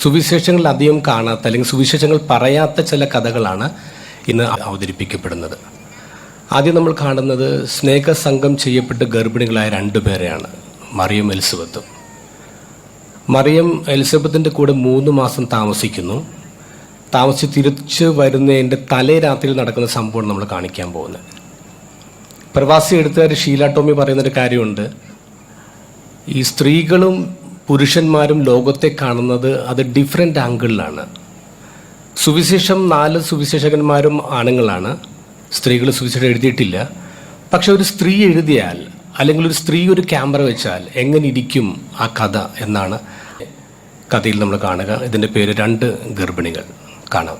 സുവിശേഷങ്ങളിൽ അധികം കാണാത്ത അല്ലെങ്കിൽ സുവിശേഷങ്ങൾ പറയാത്ത ചില കഥകളാണ് ഇന്ന് അവതരിപ്പിക്കപ്പെടുന്നത്. ആദ്യം നമ്മൾ കാണുന്നത് സ്നേഹസംഘം ചെയ്യപ്പെട്ട് ഗർഭിണികളായ 2 പേരെയാണ്, മറിയം എലിസബത്തും. മറിയം എലിസബത്തിൻ്റെ കൂടെ 3 മാസം താമസിക്കുന്നു. താമസിച്ച് തിരിച്ച് വരുന്നതിൻ്റെ തലേ രാത്രിയിൽ നടക്കുന്ന സംഭവം നമ്മൾ കാണിക്കാൻ പോകുന്നത്. പ്രവാസി എഴുത്തുകാർ ഷീല ടോമി പറയുന്നൊരു കാര്യമുണ്ട്. ഈ സ്ത്രീകളും പുരുഷന്മാരും ലോകത്തെ കാണുന്നത് അത് ഡിഫറെൻ്റ് ആംഗിളിലാണ്. സുവിശേഷം 4 സുവിശേഷകന്മാരും ആണുങ്ങളാണ്, സ്ത്രീകൾ സുവിശേഷം എഴുതിയിട്ടില്ല. പക്ഷെ ഒരു സ്ത്രീ എഴുതിയാൽ അല്ലെങ്കിൽ ഒരു സ്ത്രീ ഒരു ക്യാമറ വെച്ചാൽ എങ്ങനെ ഇരിക്കും ആ കഥ എന്നാണ് കഥയിൽ നമ്മൾ കാണുക. ഇതിൻ്റെ പേര് 2 ഗർഭിണികൾ. കാണാം.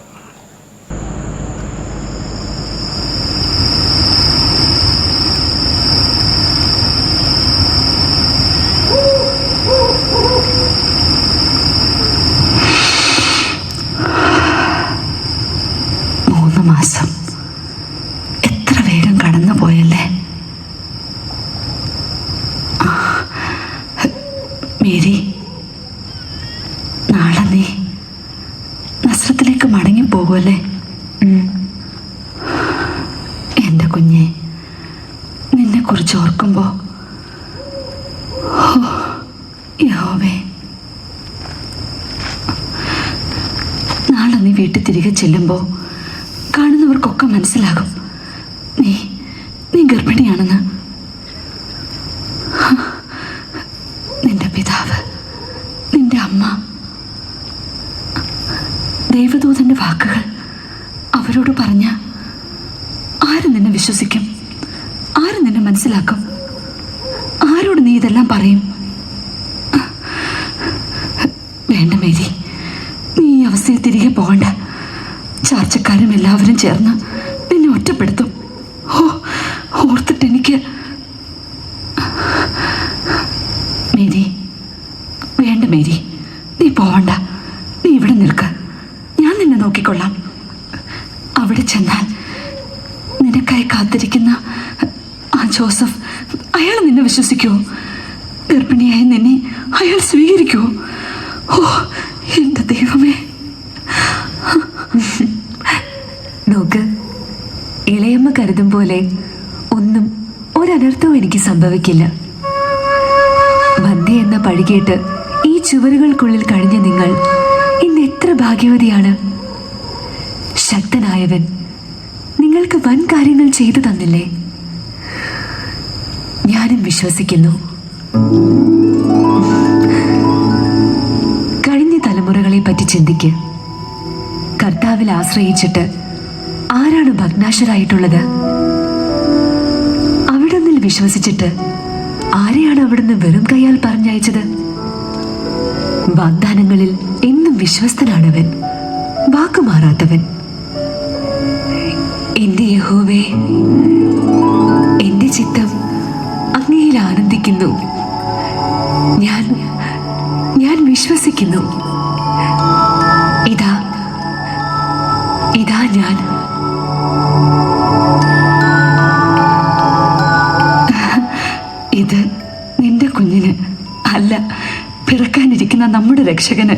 മാസം എത്ര വേഗം കടന്നു പോയല്ലേ. മേരി, നാളെ നീ നസ്രത്തിലേക്ക് മടങ്ങി പോകുമല്ലേ? എൻ്റെ കുഞ്ഞെ, നിന്നെ കുറിച്ച് ഓർക്കുമ്പോ യഹോവേ, നാളെ നീ വീട്ടിൽ തിരികെ ചെല്ലുമ്പോ കാണുന്നവർക്കൊക്കെ മനസ്സിലാകും നീ ഗർഭിണിയാണെന്ന്. നിന്റെ പിതാവ്, നിന്റെ അമ്മ, ദൈവദൂതന്റെ വാക്കുകൾ അവരോട് പറഞ്ഞ ആര് നിന്നെ വിശ്വസിക്കും? ആര് നിന്നെ മനസ്സിലാക്കും? ആരോട് നീ ഇതെല്ലാം പറയും? വേണ്ട മേരി, നീ ഈ അവസ്ഥയിൽ തിരികെ പോകണ്ട. ചാർച്ചക്കാരും എല്ലാവരും ചേർന്ന് നിന്നെ ഒറ്റപ്പെടുത്തും. ഓർത്തിട്ട് എനിക്ക് മേരി, വേണ്ട മേരി, നീ പോവണ്ട. നീ ഇവിടെ നിൽക്ക, ഞാൻ നിന്നെ നോക്കിക്കൊള്ളാം. അവിടെ ചെന്നാൽ നിനക്കായി കാത്തിരിക്കുന്ന ആ ജോസഫ്, അയാൾ നിന്നെ വിശ്വസിക്കുമോ? ഗർഭിണിയായ നിന്നെ അയാൾ സ്വീകരിക്കുമോ? എൻ്റെ ദൈവമേ. നോക്ക്, ഇളയമ്മ കരുതും പോലെ ഒന്നും ഒരനർത്ഥവും എനിക്ക് സംഭവിക്കില്ല. വന്ധ്യ എന്ന പഴി കേട്ട് ഈ ചുവരുകൾക്കുള്ളിൽ കഴിഞ്ഞ നിങ്ങൾ ഇന്ന് എത്ര ഭാഗ്യവതിയാണ്. ശക്തനായവൻ നിങ്ങൾക്ക് വൻ കാര്യങ്ങൾ ചെയ്തു തന്നില്ലേ? ഞാനും വിശ്വസിക്കുന്നു. കഴിഞ്ഞ തലമുറകളെ പറ്റി ചിന്തിക്ക്. കർത്താവിൽ ആശ്രയിച്ചിട്ട് ആരാണ് ഭഗ്നാശരായിട്ടുള്ളത്? അവിടുന്ന് വിശ്വസിച്ചിട്ട് ആരെയാണ് അവിടുന്ന് വെറും കൈയാൽ പറഞ്ഞയച്ചത്? വാഗ്ദാനങ്ങളിൽ എന്നും വിശ്വസ്തനാണവൻ, വാക്കുമാറാത്തവൻ. എന്റെ യഹോവേ, എന്റെ ചിത്തം അങ്ങയിൽ ആനന്ദിക്കുന്നു. ഞാൻ വിശ്വസിക്കുന്നു. ഇതാ ഞാൻ. ഇത് നിന്റെ കുഞ്ഞിന് അല്ല, പിറക്കാനിരിക്കുന്ന നമ്മുടെ രക്ഷകന്.